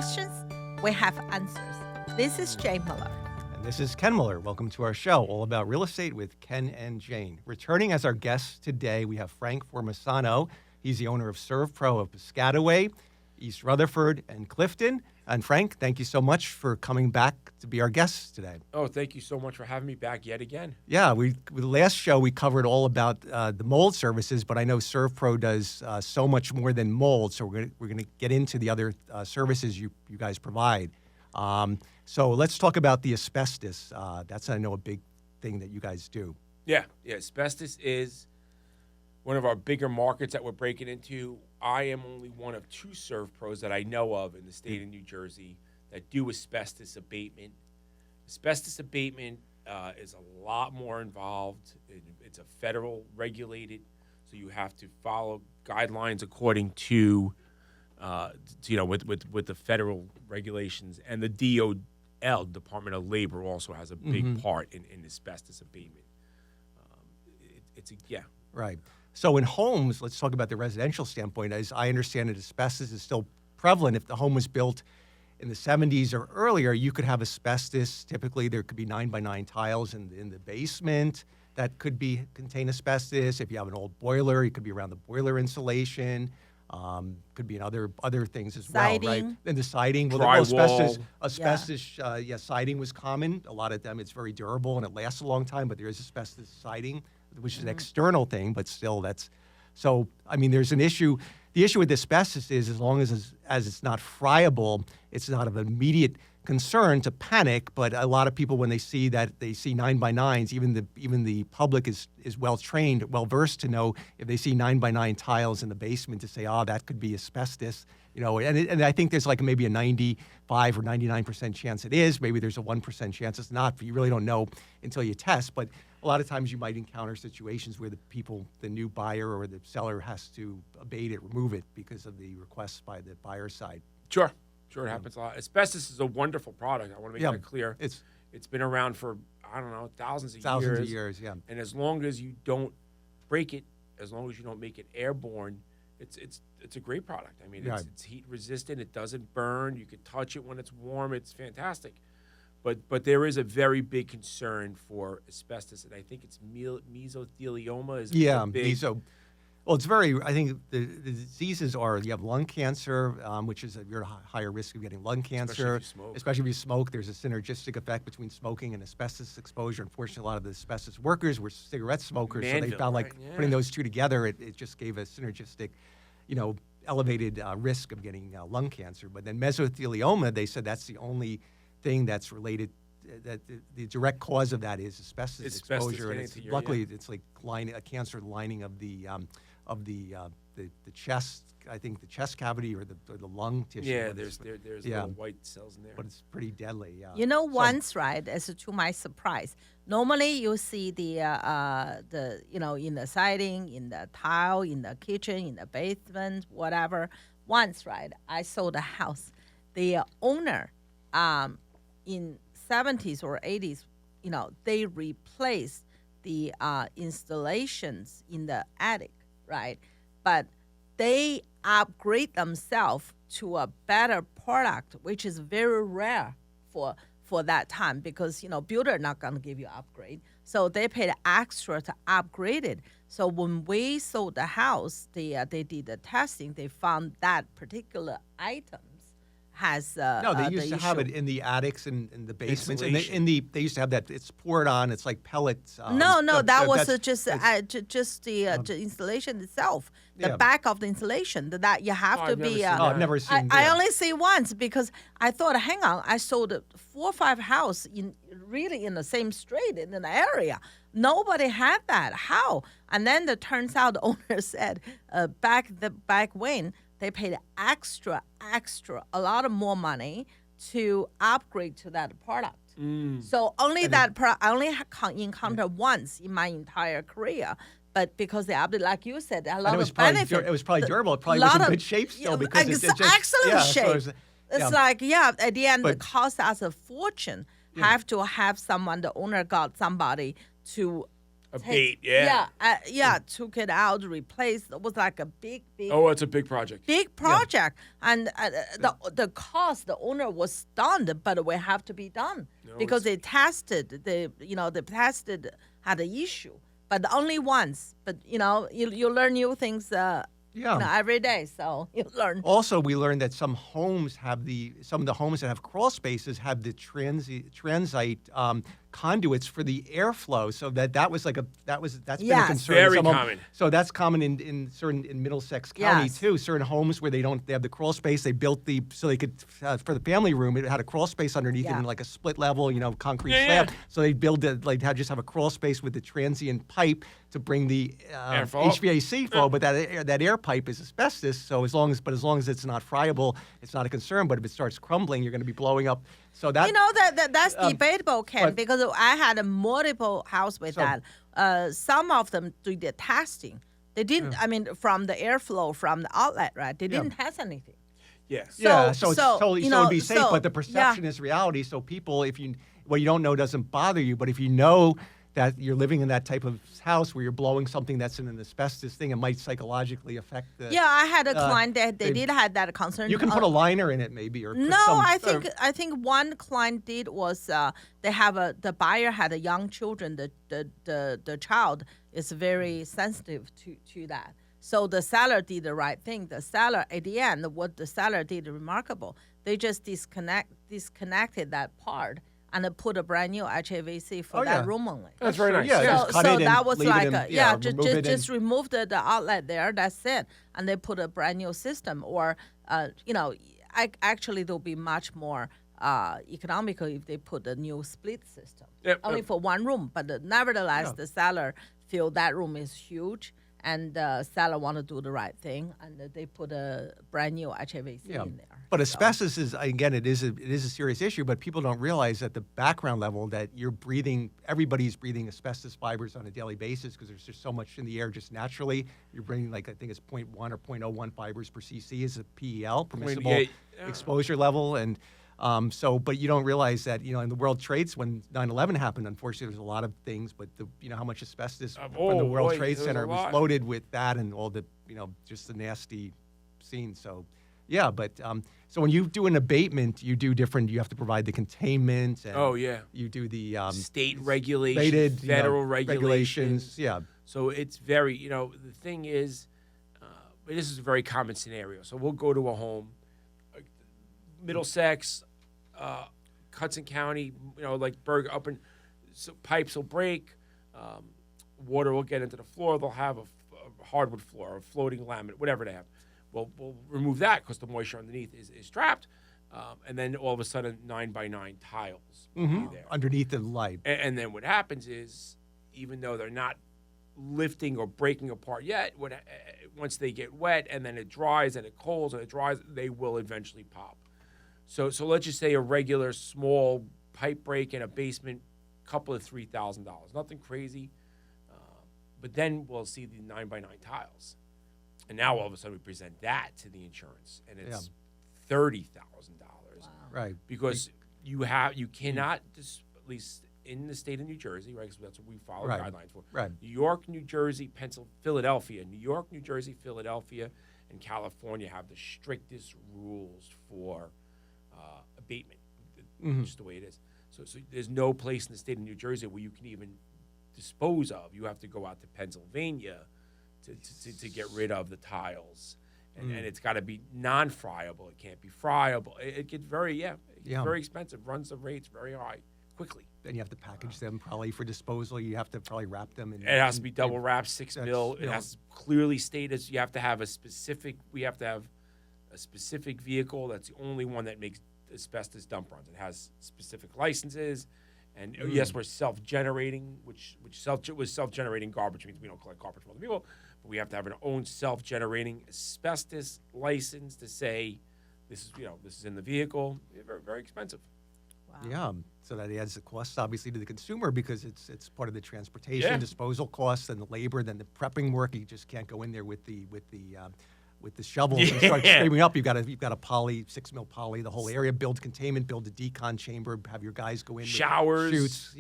questions, we have answers. This is Jane Miller. And this is Ken Miller. Welcome to our show, all about real estate with Ken and Jane. Returning as our guest today, we have Frank Formisano. He's the owner of ServePro of Piscataway, East Rutherford, and Clifton. And Frank, thank you so much for coming back to be our guest today. Oh, thank you so much for having me back yet again. Yeah, with the last show, we covered all about the mold services, but I know ServePro does so much more than mold, so we're gonna get into the other services you guys provide. So let's talk about the asbestos. That's, I know, a big thing that you guys do. Yeah, asbestos is one of our bigger markets that we're breaking into. I am only one of 2 ServePros that I know of in the state of New Jersey that do asbestos abatement. Asbestos abatement is a lot more involved. It's a federal regulated, so you have to follow guidelines according to, with the federal regulations. And the DOL, Department of Labor, also has a big part in asbestos abatement. Right. So in homes, let's talk about the residential standpoint. As I understand it, asbestos is still prevalent. If the home was built in the 70s or earlier, you could have asbestos. Typically, there could be 9x9 tiles in the basement that could contain asbestos. If you have an old boiler, it could be around the boiler insulation. Could be in other things as Siding. well, right? And the siding, Drywall. asbestos, siding was common. A lot of them, it's very durable and it lasts a long time. But there is asbestos siding, which is an external thing, but still that's. So I mean, there's an issue. The issue with asbestos is as long as it's not friable, it's not of immediate concern to panic. But a lot of people, when they see 9x9s, even the public is well trained, well versed to know if they see 9x9 tiles in the basement to say, oh, that could be asbestos. And I think there's like maybe a 95 or 99% chance it is. Maybe there's a 1% chance it's not, but you really don't know until you test. But a lot of times you might encounter situations where the new buyer or the seller has to abate it, remove it because of the requests by the buyer side. Sure, it happens a lot. Asbestos is a wonderful product. I want to make that clear. It's been around for, I don't know, thousands of years, yeah. And as long as you don't break it, as long as you don't make it airborne, it's a great product. I mean, it's heat resistant. It doesn't burn. You can touch it when it's warm. It's fantastic. But there is a very big concern for asbestos, and I think it's mesothelioma is big. Well, it's I think the diseases are, you have lung cancer, which is you're at a higher risk of getting lung cancer. Especially if you smoke. There's a synergistic effect between smoking and asbestos exposure. Unfortunately, a lot of the asbestos workers were cigarette smokers, so they found putting those two together, it just gave a synergistic, elevated risk of getting lung cancer. But then mesothelioma, they said that's the only thing that's related, that the direct cause of that is asbestos exposure. And luckily, it's like a cancer lining of the chest. I think the chest cavity or the lung tissue. Yeah, there's little white cells in there. But it's pretty deadly. Yeah. Once, right? As to my surprise, normally you see the in the siding, in the tile, in the kitchen, in the basement, whatever. Once, right? I sold a house. The owner, in 70s or 80s, they replaced the installations in the attic, right? But they upgrade themselves to a better product, which is very rare for that time because, builder not going to give you upgrade. So they paid extra to upgrade it. So when we sold the house, they did the testing. They found that particular item has they used to have it in the attics and in the basements, and they used to have that. It's poured on. It's like pellets. That was just the installation itself. The back of the installation that you have to be. I've never seen. I only see once because I thought, hang on, I sold 4 or 5 houses in the same street in an area. Nobody had that. How? And then it turns out the owner said back when. They paid extra, a lot of more money to upgrade to that product. So only that product, I only encountered once in my entire career. But because they updated, like you said, a lot of benefit. It was probably durable. It probably was in good shape still because it's just excellent shape. At the end, it cost us a fortune. Have to have someone, the owner got somebody to bait, yeah. Took it out, replaced. It was like a big Oh, it's a big project. project, and the cost, the owner was stunned, but we have to be done No, because it's- they tested, they tested had an issue, but only once. But you learn new things. Every day, so you learn. Also, we learned that some of the homes that have crawl spaces have the transite conduits for the airflow, so that's been a Yes. concern. Very Some of- common. So that's common in Middlesex County Yes. too. Certain homes where they have the crawl space, they built so they could for the family room. It had a crawl space underneath it Yeah. in like a split level, concrete Yeah, slab. yeah. So they build it just have a crawl space with the transient pipe to bring the Airflow. HVAC flow, but that air pipe is asbestos. So as long as it's not friable, it's not a concern. But if it starts crumbling, you're going to be blowing up. So that That's debatable, Ken, but- because I had a multiple house with So- that. Some of them do the testing. They didn't. I mean, from the airflow from the outlet, right? They didn't test anything. Yes. Yeah, So- so it's so, totally you so it'd know, be safe, so- but the perception is reality. So people, what you don't know doesn't bother you, but if you know that you're living in that type of house where you're blowing something that's in an asbestos thing, it might psychologically affect the. Yeah, I had a Uh, client that they they- did have that concern. You can put a liner in it, maybe, or put No, some, I think one client did was the buyer had a young children. The child is very sensitive to that. So the seller did the right thing. The seller at the end, what the seller did remarkable. They just disconnected that part and put a brand new HVAC for Oh, that yeah. room only. That's very nice. Yeah, So, just cut so it and that was leave it like in- remove it just and- remove the outlet there. That's it, and they put a brand new system. Or actually, it'll be much more economical if they put a new split system, Yep, only yep. for one room. But nevertheless, Yeah. the seller feel that room is huge, and the seller want to do the right thing, and they put a brand new HVAC Yeah. in there. But So- asbestos is, again, it is a serious issue, but people don't realize at the background level that everybody's breathing asbestos fibers on a daily basis because there's just so much in the air just naturally. You're breathing I think it's 0.1 or 0.01 fibers per cc is a PEL, permissible 0.8, exposure level. And but you don't realize that, in the World Trades, when 9/11 happened, unfortunately, there was a lot of things, but how much asbestos from the World boy, Trade there was a Center was lot. loaded with that and all the, just the nasty scene. So, yeah, but so when you do an abatement, you have to provide the containment. And Oh, yeah. You do the State regulations, stated, federal regulations. Yeah. So it's very, the thing is, this is a very common scenario. So we'll go to a home, Middlesex, Hudson County, like Berg up and so pipes will break, water will get into the floor. They'll have a hardwood floor, a floating laminate, whatever they have. We'll remove that because the moisture underneath is trapped, and then all of a sudden 9x9 tiles will be there. Underneath the light. And then what happens is, even though they're not lifting or breaking apart yet, once they get wet and then it dries and it cools and it dries, they will eventually pop. So let's just say a regular small pipe break in a basement, couple of $3,000, nothing crazy. But then we'll see the 9x9 tiles, and now all of a sudden we present that to the insurance, and it's $30,000 Right. because you cannot, at least in the state of New Jersey, right? Because that's what we follow Right. guidelines for. Right. New York, New Jersey, Philadelphia. New York, New Jersey, Philadelphia, and California have the strictest rules for abatement. Just the way it is. So there's no place in the state of New Jersey where you can even dispose of. You have to go out to Pennsylvania to get rid of the tiles. And it's got to be non-friable. It can't be friable. It gets very very expensive. Runs the rates very high quickly. Then you have to package them probably for disposal. You have to probably wrap them. It has to be double wrapped, 6 mil. It has clearly stated you have to have we have to have a specific vehicle. That's the only one that makes asbestos dump runs. It has specific licenses. And yes, we're self-generating, which was self-generating garbage means we don't collect garbage from other people, but we have to have an own self-generating asbestos license to say this is in the vehicle. Very, very expensive. Wow. Yeah, so that adds the cost obviously to the consumer because it's part of the transportation, Yeah. disposal costs, and the labor, then the prepping work. You just can't go in there with the shovel and start scraping up. You've got a poly, 6 mil poly, the whole area, build containment, build a decon chamber, have your guys go in, Showers. with chutes.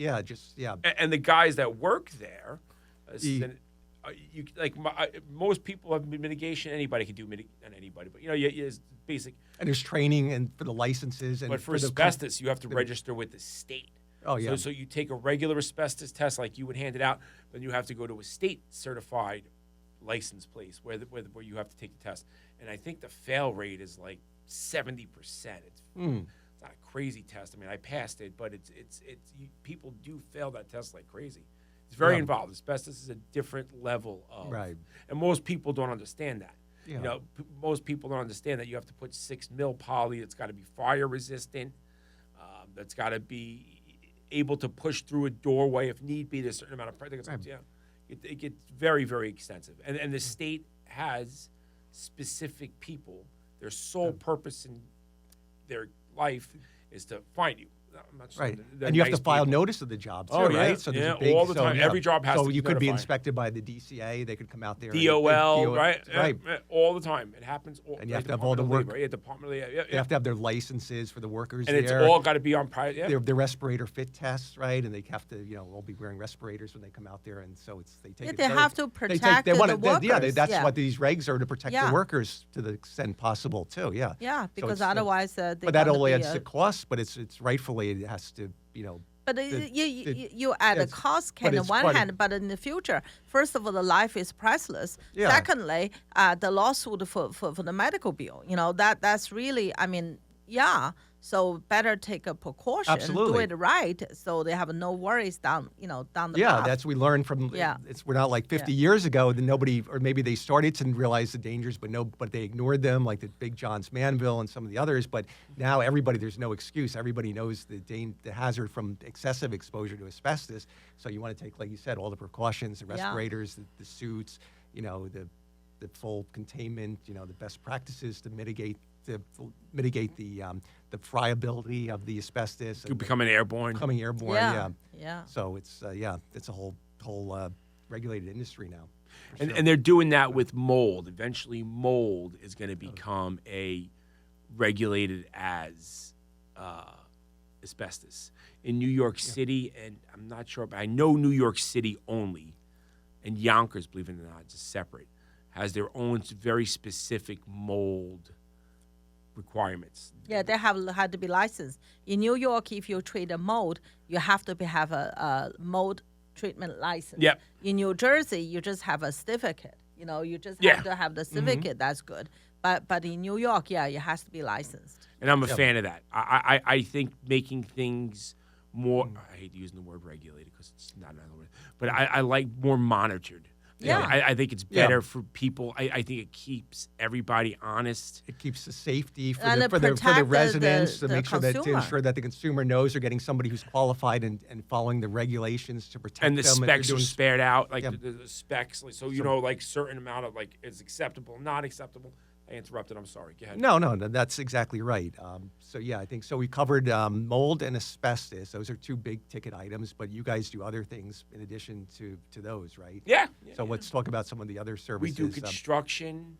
Yeah, And the guys that work there, This is you like most people have mitigation. Anybody can do not anybody, but it's basic. And there's training and for the licenses and But for the asbestos, you have to register with the state. Oh yeah. So you take a regular asbestos test like you would hand it out, then you have to go to a state certified license place where you have to take the test. And I think the fail rate is like 70%. It's not a crazy test. I mean, I passed it, but people do fail that test like crazy. It's very involved. Asbestos is a different level of, and most people don't understand that. Yeah. Most people don't understand that you have to put 6 mil poly. It's got to be fire resistant. That's got to be able to push through a doorway if need be. There's a certain amount of pressure. It gets very, very extensive. And the state has specific people. Their sole purpose in their life is to find you. I'm not sure. Right. They're And you have nice to file people. notice of the job too, Oh, yeah. right? So there's a big, all the time. Every job has to be So you could be notified. inspected by the DCA. They could come out there. DOL, right? Right. All the time. It happens. And you have to have all the work. Department of Labor. They have to have their licenses for the workers And there. it's all got to be on private. Yeah. Their respirator fit tests, right? And they have to, all be wearing respirators when they come out there. And so they take it they very- have to they take- protect they wanna- the workers. that's what these regs are, to protect the Yeah. workers to the extent possible too. Yeah. Yeah, So because it's, otherwise, but that all adds to cost. But it's rightfully it has to, But you add a it's- cost but can on it's one part of- hand, but in the future, first of all, the life is priceless. Yeah. Secondly, the lawsuit for the medical bill, that's really, I mean, yeah. So better take a precaution, Absolutely. do it right, so they have no worries down the Yeah, path. that's we learned from. Yeah. We're not like 50 years ago. Then nobody, or maybe they started to realize the dangers, but they ignored them, like the Big John's Manville and some of the others. But now there's no excuse. Everybody knows the hazard from excessive exposure to asbestos. So you want to take, like you said, all the precautions, the respirators, the suits, the full containment, the best practices to mitigate the friability of the asbestos. You becoming airborne. Becoming airborne, Yeah. So it's it's a whole regulated industry now. for And, sure. and they're doing that with mold. Eventually, mold is going to become regulated as asbestos. In New York City, and I'm not sure, but I know New York City only, and Yonkers, believe it or not, is separate, has their own very specific mold requirements. Yeah, they had to be licensed. In New York, if you treat a mold, you have to have a mold treatment license. Yep. In New Jersey, you just have a certificate. You just have to have the certificate. That's good. But in New York, it has to be licensed. And I'm a fan of that. I think making things more, I hate using the word regulated because it's not another word, but I like more monitored. Yeah. I think it's better for people. I think it keeps everybody honest. It keeps the safety for And the, it for the protect residents the to make sure that to consumer. ensure that the consumer knows they're getting somebody who's qualified and following the regulations to protect And the them. if they're specs are doing- spared out, like Yeah. the specs. Like, so like certain amount of is acceptable, not acceptable. I interrupted. I'm sorry. Go ahead. No, that's exactly right. I think so. We covered mold and asbestos. Those are two big ticket items, but you guys do other things in addition to those, right? Yeah. So let's talk about some of the other We services. do construction.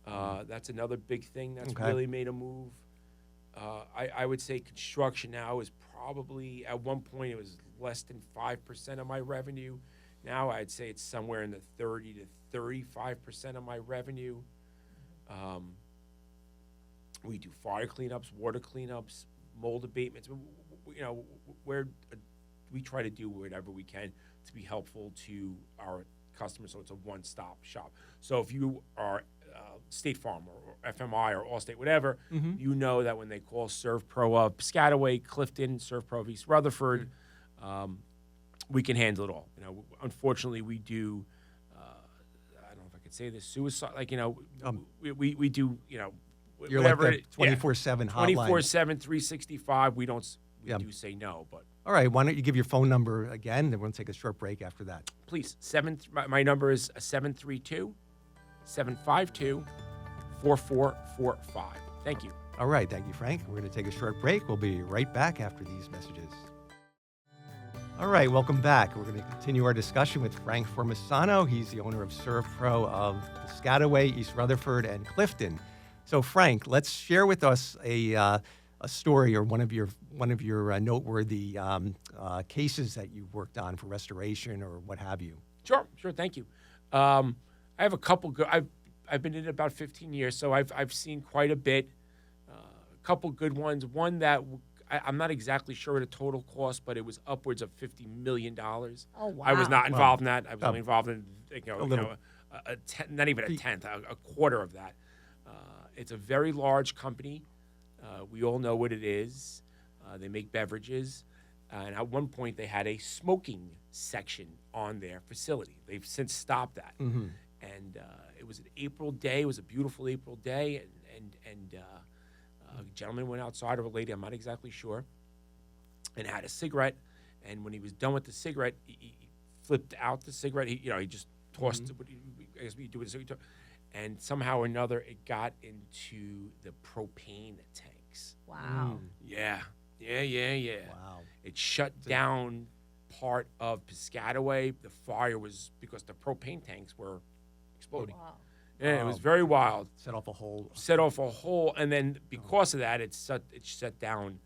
That's another big thing that's Okay. really made a move. I would say construction now is probably, at one point, it was less than 5% of my revenue. Now I'd say it's somewhere in the 30 to 35% of my revenue. We do fire cleanups, water cleanups, mold abatements. We try to do whatever we can to be helpful to our customers, so it's a one-stop shop. So if you are State Farm or FMI or Allstate, whatever, you know that when they call ServePro of Piscataway, Clifton, ServePro of East Rutherford, we can handle it all. Unfortunately, we do. I don't know if I could say this. Suicide, we do. You're like whatever. the 24/7 hotline. 24/7, 365. We don't. We do say no, but All right. Why don't you give your phone number again? Then we'll take a short break after that. please. My number is 732-752-4445. Thank you. All right. Thank you, Frank. We're going to take a short break. We'll be right back after these messages. All right. Welcome back. We're going to continue our discussion with Frank Formisano. He's the owner of ServePro of Piscataway, East Rutherford, and Clifton. So, Frank, let's share with us a story or one of your noteworthy cases that you've worked on for restoration or what have you. Sure. Thank you. I have a couple good. I've been in it about 15 years, so I've seen quite a bit. A couple good ones. One that I'm not exactly sure of the total cost, but it was upwards of $50 million. Oh, wow. I was not involved in that. I was Oh. only involved in not even a tenth, a quarter of that. It's a very large company. We all know what it is. They make beverages. And at one point, they had a smoking section on their facility. They've since stopped that. Mm-hmm. And it was an April day. It was a beautiful April day. And a gentleman went outside, or a lady, I'm not exactly sure, and had a cigarette. And when he was done with the cigarette, he flipped out the cigarette. He just tossed it. I guess we do it. And somehow or another, it got into the propane tanks. Wow. Yeah. Wow. It shut down part of Piscataway. The fire was because the propane tanks were exploding. Wow. Yeah, it was very wild. Set off a whole. And then because of that, it shut down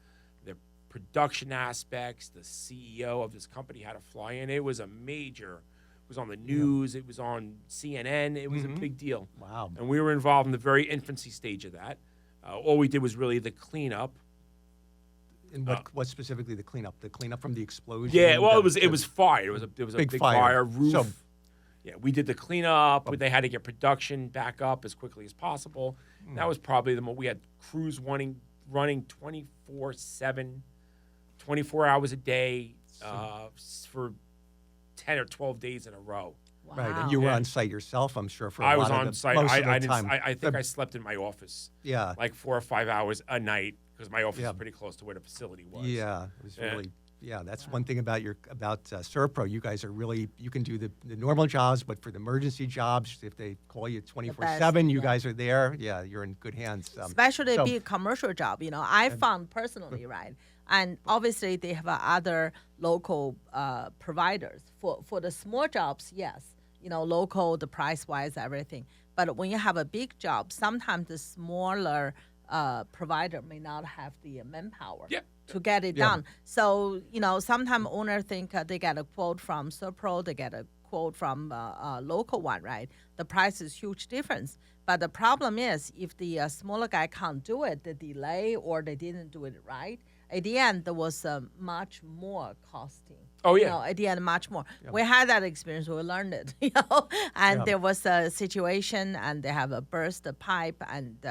the production aspects. The CEO of this company had to fly in. It was a major. It was on the news. It was on CNN. It was a big deal. Wow. And we were involved in the very infancy stage of that. All we did was really the cleanup. And what specifically the cleanup? The cleanup from the explosion? Yeah, well, it was fire. It was a big fire. Roof. So, yeah, we did the cleanup. They had to get production back up as quickly as possible. That was probably we had crews running 24/7, 24 hours a day for 10 or 12 days in a row. Wow. right, and you were on site yourself, I'm sure, for a I lot was of on the, site. most I of the didn't. time. I think I slept in my office Yeah. like 4 or 5 hours a night because my office Yeah. is pretty close to where the facility was. Yeah, it was Yeah. really. Yeah, that's one thing about ServePro. You guys are really, you can do the normal jobs, but for the emergency jobs, if they call you 24/7, you guys are there. Yeah, you're in good hands. Especially so- big commercial job. I found personally, right? And obviously they have other local providers for the small jobs. Yes, local, the price wise, everything. But when you have a big job, sometimes the smaller provider may not have the manpower. Yeah. To get it done. So, sometimes owners think they get a quote from ServePro, they get a quote from a local one, right? The price is huge difference. But the problem is if the smaller guy can't do it, the delay or they didn't do it right, at the end, there was much more costing. Oh, yeah. At the end, much more. We had that experience. We learned it, And there was a situation and they have a burst pipe and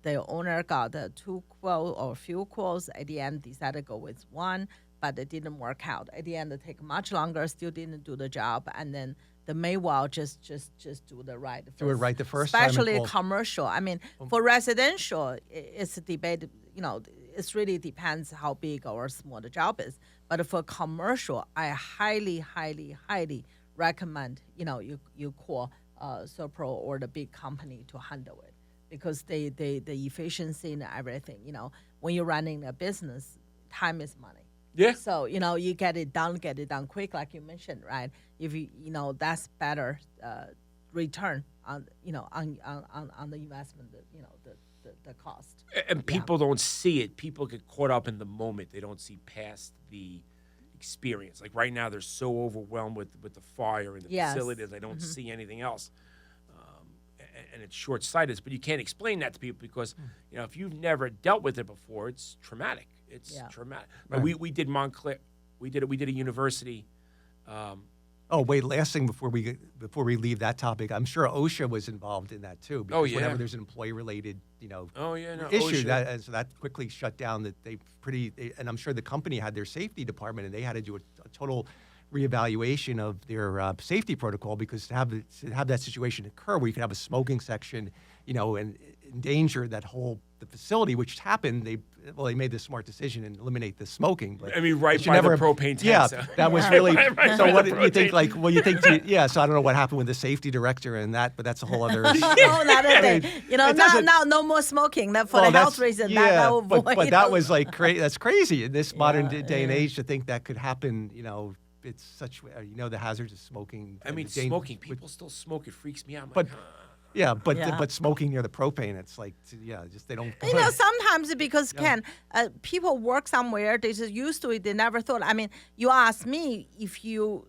the owner got 2 quotes or few quotes. At the end, decided to go with one, but it didn't work out. At the end, it took much longer, still didn't do the job. And then the may well just do the right first. Do it right the first time and Especially call- commercial. I mean, for residential, it's a debate, it really depends how big or small the job is. But for commercial, I highly, highly, highly recommend, you call ServePro or the big company to handle it. Because the efficiency and everything, when you're running a business, time is money. Yeah. So, you get it done quick, like you mentioned, right? If that's better return on, on the investment, the cost. And people don't see it. People get caught up in the moment. They don't see past the experience. Like right now, they're so overwhelmed with the fire and the facility that they don't see anything else. And it's short-sighted, but you can't explain that to people because, if you've never dealt with it before, it's traumatic. It's traumatic. But we did Montclair. We did a university. Oh, wait, last thing before we leave that topic, I'm sure OSHA was involved in that too. Because whenever there's an employee-related, issue, OSHA. that quickly shut down. And I'm sure the company had their safety department, and they had to do a total reevaluation of their safety protocol because to have that situation occur where you could have a smoking section, and endanger the facility, which happened. They made the smart decision and eliminate the smoking. But right by never, the propane tank. Yeah, that was really. Right so by what the do you think? propane. Yeah. So I don't know what happened with the safety director and that, but that's a whole other. No, another day. doesn't- now no more smoking. For the health reason, that will avoid. But that was like that's crazy in this modern day and yeah. age to think that could happen. It's such the hazards of smoking. I mean, and the smoking. People still smoke. It freaks me out. I'm But like, yeah, but Yeah. but smoking near the propane, it's like just they don't. Sometimes because people work somewhere, they just used to it. They never thought. I mean, you ask me if you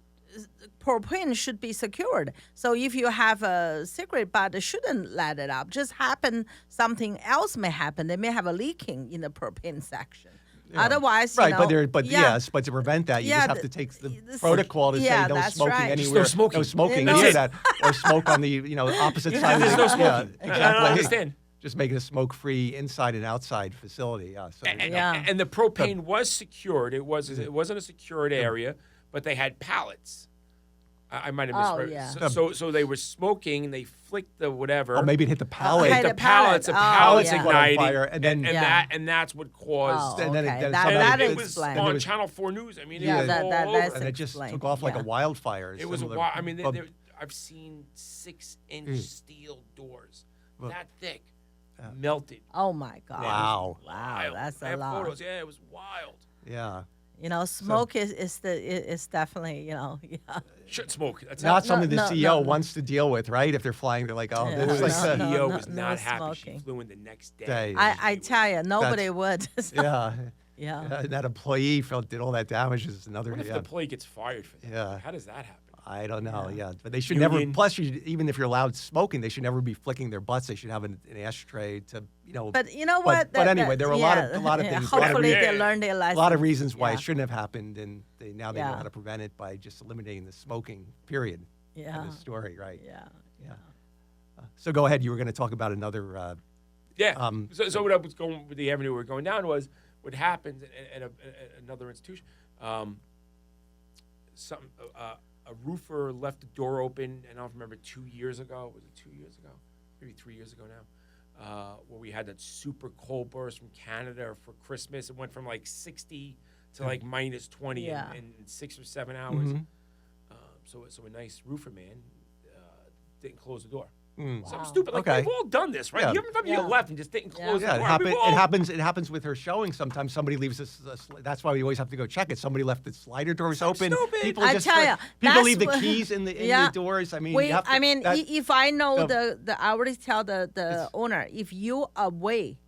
propane should be secured. So if you have a secret, but shouldn't let it up, just happen something else may happen. They may have a leaking in the propane section. Otherwise, right, you know, but yes, but to prevent that, you Yeah, just have to the- take the the- protocol to yeah, say no that's smoking right. anywhere, Just no smoking. no smoking, No near s- that, or smoke on the opposite side. there's of no the, smoking. Yeah, I exactly. don't understand. Just making a smoke-free inside and outside facility. Yeah, so there's no- Yeah. And the propane was secured. It wasn't a secured area, but they had pallets. I might have Oh, misread. yeah. So they were smoking and they flicked the whatever. or maybe it hit the palate. hit hit the the pallets. The pallet. Oh, pallets yeah. ignited, Fire, and then- Yeah. that's what caused. Oh, And then it- okay. then that, somehow that it was explains. on there was- Channel 4 News. I mean, Yeah, it was that- all that- over. that's and it just explained, took off like yeah. a wildfire. It was a similar- wild. I mean, but- I've seen 6-inch Mm. steel doors Well, that thick melted. Oh my God! Wow. Wow, Wild. that's I a have lot. photos. Yeah, it was wild. yeah. You know, smoke is definitely, you know, yeah. Shouldn't smoke. That's Not not. something the no, CEO no. wants to deal with, right? If they're flying, they're like, oh, Yeah, this is The like no, the- no. CEO was no not happy. She smoking. flew in the next day. Day. I tell you, nobody would. So, yeah. yeah. And that employee did all that damage is another. What if Yeah. the employee gets fired for that? Yeah. How does that happen? I don't know. Yeah, but they should Union. never. Plus, even if you're allowed smoking, they should never be flicking their butts. They should have an ashtray to, you know. But you know But- what? but anyway, there were a lot of things, a lot of Hopefully, reasons- they learn their a lesson. lot of reasons why Yeah. it shouldn't have happened, and now they know Yeah. how to prevent it by just eliminating the smoking. Period. Yeah. In the story, right? Yeah. Yeah. So go ahead. You were going to talk about another. Yeah. Um, So what I was going with the avenue we were going down was what happens at another institution. A roofer left the door open, and I don't remember 2 years ago. Was it 2 years ago? Maybe 3 years ago now. Where we had that super cold burst from Canada for Christmas. It went from like 60 to like minus 20 Yeah. in 6 or 7 hours. Mhm. So a nice roofer man didn't close the door. Mm. Something Wow. stupid. Like Okay. we've all done this, right? Yeah. You haven't Yeah. you left and just didn't Yeah. close Yeah, the door. We've all- it happens with her showing. Sometimes somebody leaves us. That's why we always have to go check it. Somebody left the slider doors open. stupid. People I just tell ya, people that's leave the what- keys in the Yeah. doors. I mean, Wait, you have to, I mean, that- if I know the- I already tell the owner, if you away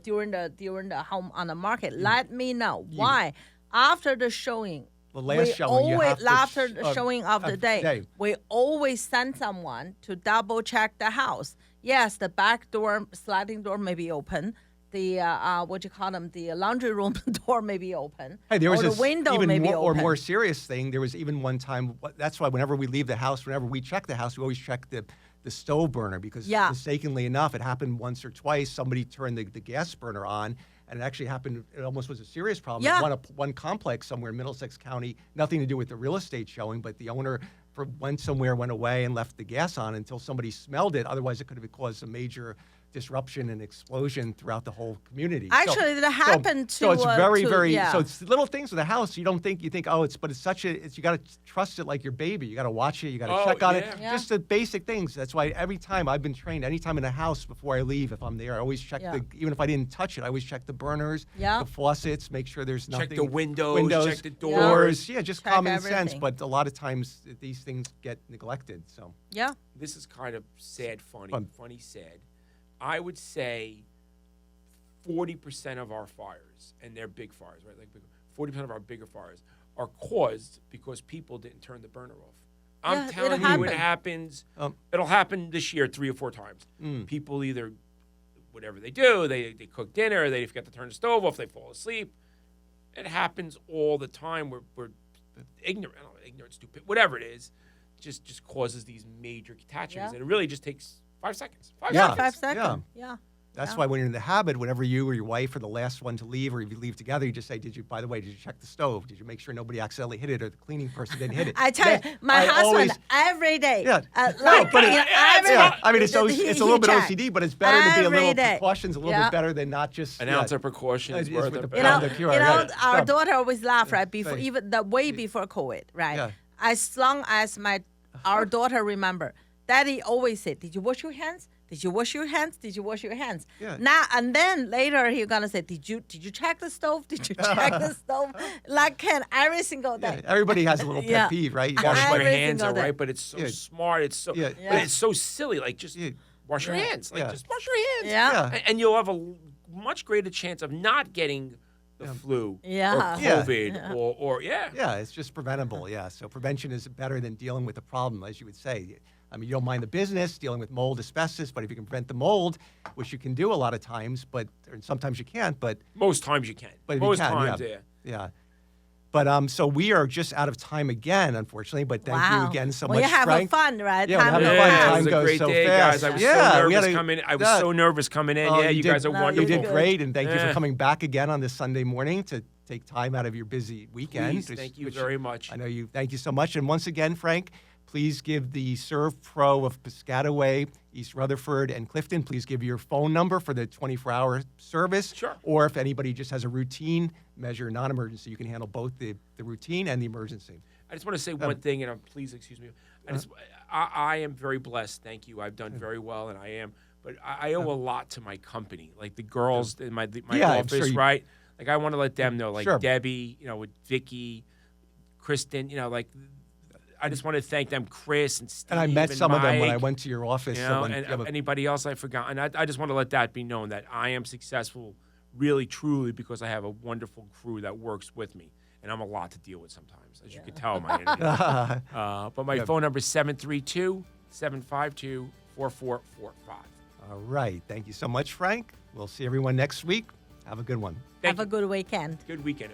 during the home on the market, let me know. Why? After the showing, the last we showing, you always, have to after the showing of the day, day. we always send someone to double check the house. Yes, the back door, sliding door may be open. The what you call them, the laundry room door may be open. Hey, there was or the this window even may be more, or open. more serious thing. There was even one time. That's why whenever we leave the house, whenever we check the house, we always check the stove burner because Yeah. mistakenly enough, it happened once or twice. Somebody turned the gas burner on, and it actually happened. It almost was a serious problem. Yeah. One complex somewhere in Middlesex County, nothing to do with the real estate showing, but the owner went away and left the gas on until somebody smelled it. Otherwise, it could have caused a major disruption and explosion throughout the whole community. Actually, that happened So it's to, very, very. yeah. So it's little things with the house. You think, oh, but it's such a. You got to trust it like your baby. You got to watch it. You got to Oh, check on yeah. it. Yeah. Just the basic things. That's why every time I've been trained, anytime in a house before I leave, if I'm there, I always check Yeah. even if I didn't touch it, I always check the burners, Yeah. the faucets, make sure there's Check nothing. the windows, check the doors. Yeah, just Check common sense. everything. But a lot of times these things get neglected. So Yeah. This is kind of sad, funny, Fun. funny, sad. I would say 40% of our fires, and they're big fires, right? Like 40% of our bigger fires are caused because people didn't turn the burner off. Yeah, I'm it'll telling you, happen. it happens. Um, It'll happen this year 3 or 4 times. Mm. People either, whatever they do, they cook dinner, they forget to turn the stove off, they fall asleep. It happens all the time. We're ignorant, I don't know, ignorant, stupid, whatever it is, just causes these major catastrophes. Yeah. And it really just takes 5 seconds. 5 Yeah. seconds. 5 seconds. Yeah. That's Yeah. why when you're in the habit, whenever you or your wife are the last one to leave, or if you leave together, you just say, by the way, did you check the stove? Did you make sure nobody accidentally hit it or the cleaning person didn't hit it? I tell you, my I husband always- every day. Yeah. Like, but you know, every yeah, day, I mean, it's a he little bit check. OCD, but it's better to be a Every little day. precautions, a little Yeah. bit better than not just An yeah. ounce of precaution is It's worth with it. the You pound know, of cure, you know, right. our Yeah. daughter always laugh, right? Before Right. even the way before COVID, right? Yeah. As long as our daughter remember, Daddy always said, "Did you wash your hands? Did you wash your hands? Did you wash your hands?" Yeah. Now and then later he's gonna say, "Did you check the stove? Did you check the stove?" Like Ken every single day. Yeah, everybody has a little pet Yeah. peeve, right? You I- gotta Wash Every your hands, single all day. right, but it's so Yeah. smart. It's so, Yeah. but Yeah. it's so silly. Like just Yeah. wash your hands. Like Yeah. just wash your hands. Yeah. Yeah. And you'll have a much greater chance of not getting the flu Yeah. or Yeah. COVID or Yeah, it's just preventable. Yeah, so prevention is better than dealing with the problem, as you would say. I mean, you don't mind the business dealing with mold, asbestos, but if you can prevent the mold, which you can do a lot of times, but or sometimes you can't, but most times you can. if Most you can, times, yeah. yeah. But so we are just out of time again, unfortunately. But thank you again so well, much, you have Frank. fun, right? Yeah, we're Time having will fun. pass. Time it was a goes great so day, fast. guys. I was Yeah, so we nervous had a- coming. I was that- so nervous coming in. Oh, Yeah, you guys are No, you wonderful. You did good. great, and thank you for Yeah. coming back again on this Sunday morning to take time out of your busy weekend. Please, thank you very much. I know you. Thank you so much. And once again, Frank, please give the ServePro of Piscataway, East Rutherford, and Clifton. Please give your phone number for the 24-hour service. Sure. Or if anybody just has a routine measure, non-emergency, you can handle both the routine and the emergency. I just want to say one thing, and please excuse me. I am very blessed. Thank you. I've done very well, and I am. But I owe a lot to my company, like the girls in my Yeah, I'm office, sure you- right? Like I want to let them know, like Sure. Debbie, with Vicky, Kristen, like I just want to thank them, Chris and Steve. And I met some of them when I Mike, went to your office. so when and you have a- anybody else I forgot. And I just want to let that be known that I am successful, really, truly, because I have a wonderful crew that works with me. And I'm a lot to deal with sometimes, as you can tell in my interview. But my phone number is 732-752-4445. All right. Thank you so much, Frank. We'll see everyone next week. Have a good one. Thank Have a good weekend. you. Good weekend.